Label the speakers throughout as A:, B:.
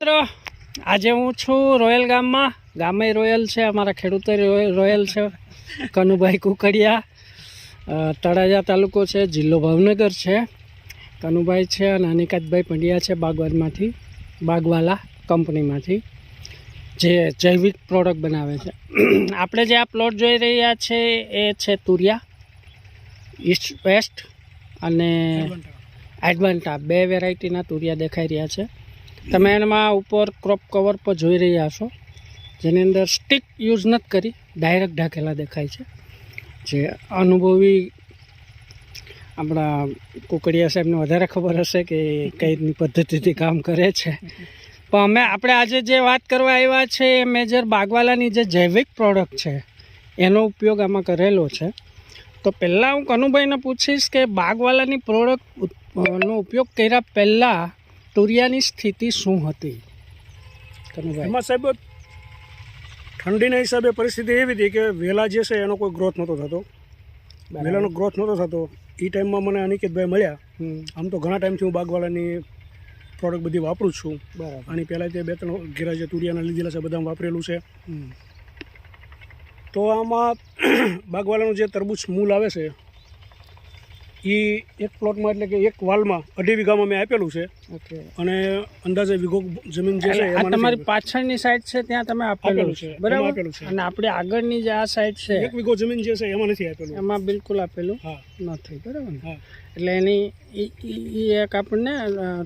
A: મિત્રો, આજે હું છું રોયલ ગામમાં. ગામે રોયલ છે, અમારા ખેડૂતો રોયલ છે. કનુભાઈ કુકડિયા, તળાજા તાલુકો છે, જિલ્લો ભાવનગર છે. કનુભાઈ છે અને અનિકાતભાઈ પંડ્યા છે બાગવાનમાંથી, બાગવાલા કંપનીમાંથી, જે જૈવિક પ્રોડક્ટ બનાવે છે. આપણે જે આ પ્લોટ જોઈ રહ્યા છે એ છે તુરિયા, ઈસ્ટ વેસ્ટ અને એડવાન્ટા, બે વેરાયટીના તુરિયા દેખાઈ રહ્યા છે. તમે એમાં ઉપર ક્રોપ કવર પર જોઈ રહ્યા છો, જેની અંદર સ્ટીક યુઝ નથી કરી, ડાયરેક્ટ ઢાંકેલા દેખાય છે. જે અનુભવી આપણા કુકડિયા સાહેબને વધારે ખબર હશે કે કઈ રીતની પદ્ધતિથી કામ કરે છે. પણ આપણે આજે જે વાત કરવા આવ્યા છે એ મેજર બાગવાલાની જે જૈવિક પ્રોડક્ટ છે એનો ઉપયોગ આમાં કરેલો છે. તો પહેલાં હું કનુભાઈને પૂછીશ કે બાગવાલાની પ્રોડક્ટનો ઉપયોગ કર્યા પહેલાં તુરિયાની સ્થિતિ શું હતી? કનુભાઈ,
B: એમાં સાહેબ ઠંડીના હિસાબે પરિસ્થિતિ એવી હતી કે વેલા જે છે એનો કોઈ ગ્રોથ નહોતો થતો. વેલાનો ગ્રોથ નહોતો થતો. એ ટાઈમમાં મને અનિકેતભાઈ મળ્યા. આમ તો ઘણા ટાઈમથી હું બાગવાલાની પ્રોડક્ટ બધી વાપરું જ છું.
A: બરાબર.
B: આની પહેલાં તે 2-3 ઘેરા જે તુરિયાના લીધેલા છે બધા વાપરેલું છે. તો આમાં બાગવાલાનું જે તરબૂચ મૂળ આવે છે એ એક પ્લોટમાં એટલે કે એક વાલમાં 2.5 વીઘામાં મેં આપેલું છે.
A: ઓકે.
B: અને અંદાજે વીઘો જમીન જે છે
A: આ તમારી પાછળની સાઈડ છે ત્યાં તમે આપેલું છે, બરાબર?
B: આપેલું છે.
A: અને આપણે આગળની જે આ સાઈડ છે
B: 1 વીઘો જમીન જે છે એમાં નથી આપેલું.
A: એમાં બિલકુલ આપેલું
B: હા
A: નથી, બરાબર ને?
B: હા.
A: એટલે એની એક આપણને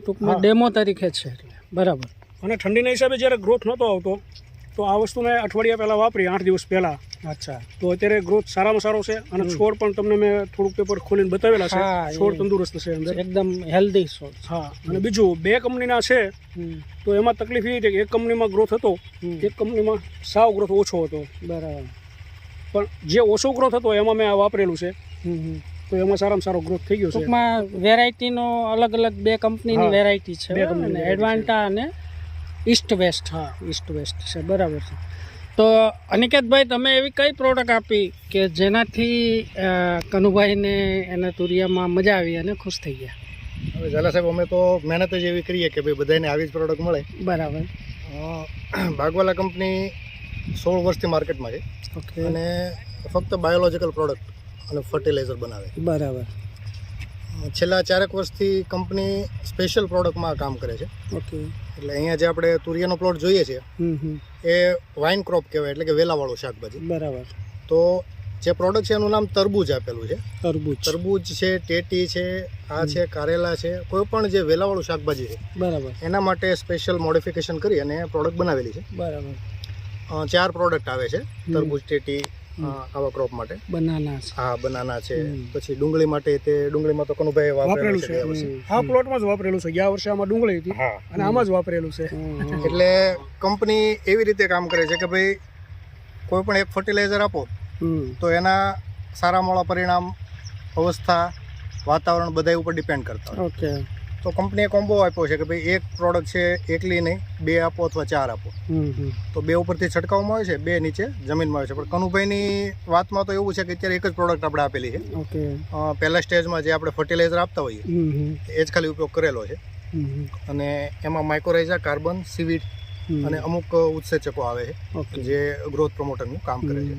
A: ટૂંકમાં ડેમો તરીકે છે, એટલે બરાબર.
B: અને ઠંડીના હિસાબે જ્યારે ગ્રોથ નહોતો આવતો તો આ વસ્તુને અઠવાડિયા પહેલાં વાપરી, 8 દિવસ પહેલાં.
A: અચ્છા.
B: તો અત્યારે ગ્રોથ સારામાં સારો છે. અને છોડ પણ તમને મેં થોડુંક પેપર ખોલીને બતાવેલા છે.
A: હા,
B: છોડ તંદુરસ્ત છે અંદર,
A: એકદમ હેલ્ધી છોડ.
B: હા. અને બીજું 2 કંપનીના છે તો એમાં તકલીફ એ છે કે એક કંપનીમાં ગ્રોથ હતો, એક કંપનીમાં સાવ ગ્રોથ ઓછો હતો.
A: બરાબર.
B: પણ જે ઓછો ગ્રોથ હતો એમાં મેં આ વાપરેલું છે તો એમાં સારામાં સારો ગ્રોથ થઈ ગયો છે.
A: ટૂંકમાં વેરાયટીનો અલગ અલગ 2 કંપનીની વેરાયટી છે,
B: બે કંપનીની
A: એડવાન્ટા અને ઈસ્ટ વેસ્ટ.
B: હા,
A: ઈસ્ટ વેસ્ટ છે, બરાબર છે. તો અનિકેતભાઈ, તમે એવી કઈ પ્રોડક્ટ આપી કે જેનાથી કનુભાઈને એના તુરિયામાં મજા આવી અને ખુશ થઈ ગયા?
C: હવે ઝાલા સાહેબ, અમે તો મહેનત જ એવી કરીએ કે ભાઈ બધાને આવી જ પ્રોડક્ટ મળે.
A: બરાબર.
C: બાગવાલા કંપની 16 વર્ષથી માર્કેટમાં છે.
A: ઓકે.
C: અને ફક્ત બાયોલોજિકલ પ્રોડક્ટ અને ફર્ટિલાઇઝર બનાવે.
A: બરાબર.
C: છેલ્લા 4 વર્ષથી કંપની સ્પેશિયલ પ્રોડક્ટમાં કામ કરે છે.
A: ઓકે.
C: એટલે અહીંયા જે આપણે તુરિયાનો પ્લોટ જોઈએ છે એ વાઇન ક્રોપ કહેવાય, એટલે કે વેલાવાળું શાકભાજી.
A: બરાબર.
C: તો જે પ્રોડક્ટ છે એનું નામ તરબૂચ આપેલું છે. તરબૂચ છે, ટેટી છે, આ છે કારેલા છે, કોઈ પણ જે વેલાવાળું શાકભાજી છે
A: બરાબર
C: એના માટે સ્પેશિયલ મોડિફિકેશન કરી અને પ્રોડક્ટ બનાવેલી છે.
A: બરાબર.
C: 4 પ્રોડક્ટ આવે છે તરબૂચ, ટેટી આવા ક્રોપ માટે.
A: બનાના છે.
C: હા, બનાના છે. પછી ડુંગળી માટે તે ડુંગળીમાં તો કનુભાઈ વાપરેલું છે.
B: આ પ્લોટમાં જ વાપરેલું છે. ગયા વર્ષે આમાં ડુંગળી હતી અને આમાં જ વાપરેલું છે.
C: એટલે કંપની એવી રીતે કામ કરે છે કે ભાઈ કોઈ પણ એક ફર્ટિલાઇઝર આપો તો એના સારા મોળા પરિણામ અવસ્થા, વાતાવરણ બધા ઉપર ડિપેન્ડ કરતા હોય.
A: ઓકે.
C: તો કંપનીએ કોમ્બો આપ્યો છે કે ભાઈ એક પ્રોડક્ટ છે એકલી નહીં, 2 આપો અથવા 4 આપો. તો 2 ઉપરથી છંટકાવમાં આવે છે, 2 નીચે જમીનમાં આવે છે. પણ કનુભાઈની વાતમાં તો એવું છે કે અત્યારે એક જ પ્રોડક્ટ આપણે આપેલી છે.
A: ઓકે.
C: પહેલા સ્ટેજમાં જે આપણે ફર્ટિલાઇઝર આપતા હોઈએ એ જ ખાલી ઉપયોગ કરેલો છે. અને એમાં માઇક્રોરાઇઝા, કાર્બન, સીવીડ અને અમુક ઉત્સેચકો આવે છે જે ગ્રોથ પ્રમોટરનું કામ કરે છે.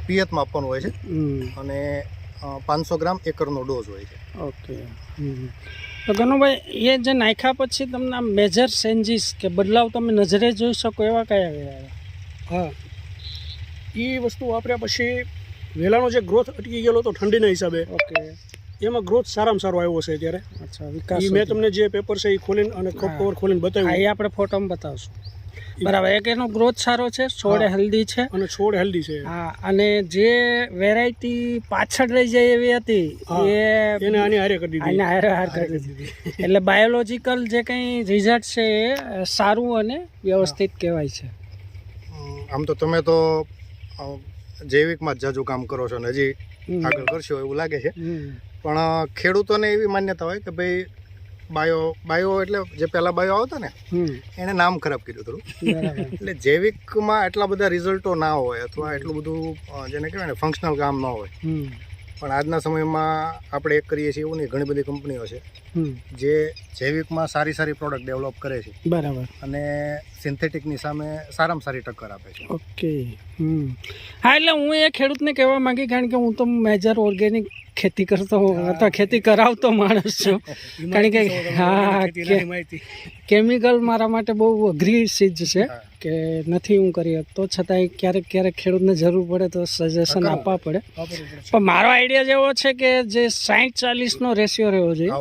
C: પિયતમાં આપવાનું હોય છે અને 500 ગ્રામ એકરનો ડોઝ હોય છે.
A: ઓકે. તો કનુભાઈ, એ જે નાખ્યા પછી તમને મેજર ચેન્જીસ કે બદલાવ તમે નજરે જોઈ શકો એવા કયા ગયા?
B: હા, એ વસ્તુ વાપર્યા પછી વેલાનો જે ગ્રોથ અટકી ગયેલો હતો ઠંડીના હિસાબે,
A: ઓકે,
B: એમાં ગ્રોથ સારામાં સારો આવ્યો છે અત્યારે.
A: અચ્છા, વિકાસ.
B: મેં તમને જે પેપર છે એ ખોલીને અને ક્રોપ કવર ખોલીને બતાવ્યું.
A: એ આપણે ફોટોમાં બતાવશું. બરાબર. એક એનો ગ્રોથ સારો છે, છોડ હેલ્ધી છે
B: અને છોડ હેલ્ધી છે.
A: હા. અને જે વેરાયટી પાછળ રહી જાય એવી હતી
B: એને આની હારે કરી દીધી.
A: આને હારે કરી દીધી. એટલે બાયોલોજિકલ જે કંઈ રિઝલ્ટ છે એ સારું અને વ્યવસ્થિત કહેવાય છે.
C: આમ તો તમે તો જૈવિકમાં જ જાજુ કામ કરો છો ને હજી આગળ કરશો એવું લાગે છે. પણ ખેડૂતોને એવી માન્યતા હોય કે ભાઈ બાયો એટલે જે પહેલાં બાયો આવતા ને એને નામ ખરાબ કર્યું થોડું. એટલે જૈવિકમાં એટલા બધા રિઝલ્ટો ના હોય અથવા એટલું બધું જેને કહેવાય ને ફંક્શનલ કામ ન હોય. પણ આજના સમયમાં આપણે એક કરીએ છીએ એવું નહીં, ઘણી બધી કંપનીઓ છે જે જૈવિકમાં સારી સારી પ્રોડક્ટ ડેવલપ કરે છે
A: બરાબર.
C: અને સિન્થેટિકની સામે સારામાં સારી ટક્કર આપે છે.
A: ઓકે. હા, એટલે હું એ ખેડૂતને કહેવા માંગી, કારણ કે હું તો મેજર ઓર્ગેનિક ખેતી કરતો અથવા ખેતી કરાવતો માણસ છું. કારણ કે કેમિકલ મારા માટે બહુ અઘરી ચીજ છે કે નથી હું કરી શકતો. છતાંય ક્યારેક ક્યારેક ખેડૂતને જરૂર પડે તો સજેશન આપવા પડે. પણ મારો આઈડિયા જેવો છે કે જે 60-40નો રેશિયો રહેવો જોઈએ.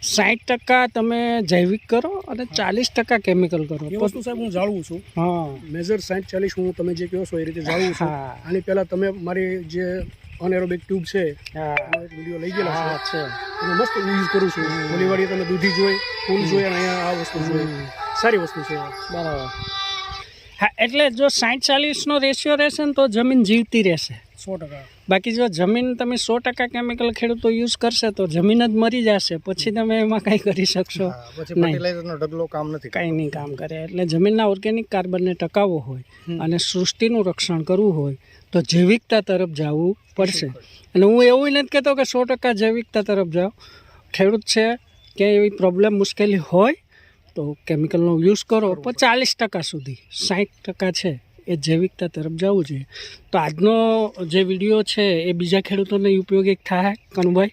A: 60% તમે જૈવિક કરો અને 40% કેમિકલ કરો.
B: એ વસ્તુ સાહેબ હું જાળવું છું.
A: હા,
B: મેજર 60-40 હું તમે જે કહો છો એ રીતે જાળવું છું. આની પહેલા તમે મારી જે અનએરોબિક ટ્યુબ છે વિડીયો લઈ ગયેલા છે, એનો મસ્ત યુઝ કરું છું. ઓલી વાળી તમે દૂધી જોઈ, ફૂલ જોઈ અને અહીંયા આ વસ્તુ જોઈ, સારી વસ્તુ છે.
A: બરાબર. હા, એટલે જો 60-40નો રેશિયો રહેશે ને તો જમીન જીવતી રહેશે
B: 100%.
A: બાકી જો જમીન તમે 100% કેમિકલ ખેડૂતો યુઝ કરશે તો જમીન જ મરી જશે. પછી તમે એમાં કંઈ કરી શકશો
C: ફર્ટિલાઇઝરનો ઢગલો કામ નથી,
A: કંઈ નહીં કામ કરે. એટલે જમીનના ઓર્ગેનિક કાર્બનને ટકાવવો હોય અને સૃષ્ટિનું રક્ષણ કરવું હોય તો જૈવિકતા તરફ જવું પડશે. અને હું એવું નથી કહેતો કે 100% જૈવિકતા તરફ જાઓ. ખેડૂત છે કે એવી પ્રોબ્લેમ મુશ્કેલી હોય તો કેમિકલનો યુઝ કરો, પણ 40% સુધી, 60% છે એ જૈવિકતા તરફ જવું જોઈએ. તો આજનો જે વિડીયો છે એ બીજા ખેડૂતોને ઉપયોગી થાય કનુભાઈ,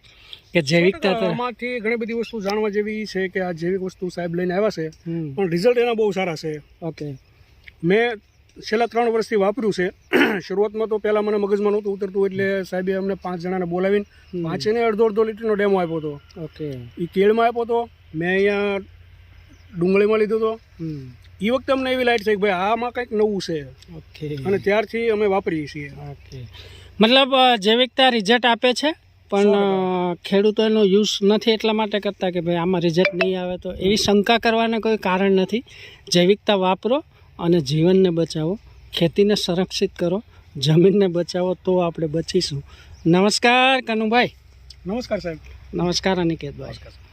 A: કે જૈવિકતા તરફ.
B: આમાંથી ઘણી બધી વસ્તુ જાણવા જેવી છે કે આ જૈવિક વસ્તુ સાહેબ લઈને આવ્યા છે, પણ રિઝલ્ટ એના બહુ સારા છે.
A: ઓકે.
B: મેં છેલ્લા 3 વર્ષથી વાપર્યું છે. શરૂઆતમાં તો પહેલાં મને મગજમાં નહોતું ઉતરતું, એટલે સાહેબે અમને 5 જણાને બોલાવીને 5 અડધો લીટરનો ડેમો આપ્યો હતો.
A: ઓકે.
B: એ કેળમાં આપ્યો હતો, મેં અહીંયા ડુંગળીમાં લીધો હતો. એ વખતે અમને એવી લાઈટ છે કે ભાઈ આમાં કંઈક નવું છે.
A: ઓકે.
B: અને ત્યારથી અમે વાપરીએ છીએ.
A: ઓકે. મતલબ જૈવિકતા રિઝલ્ટ આપે છે, પણ ખેડૂતો એનો યુઝ નથી એટલા માટે કરતા કે ભાઈ આમાં રિઝલ્ટ નહીં આવે. તો એવી શંકા કરવાને કોઈ કારણ નથી. જૈવિકતા વાપરો અને જીવનને બચાવો, ખેતીને સંરક્ષિત કરો, જમીનને બચાવો, તો આપણે બચીશું. નમસ્કાર કનુભાઈ.
B: નમસ્કાર સાહેબ.
A: નમસ્કાર અનિકેતભાઈ.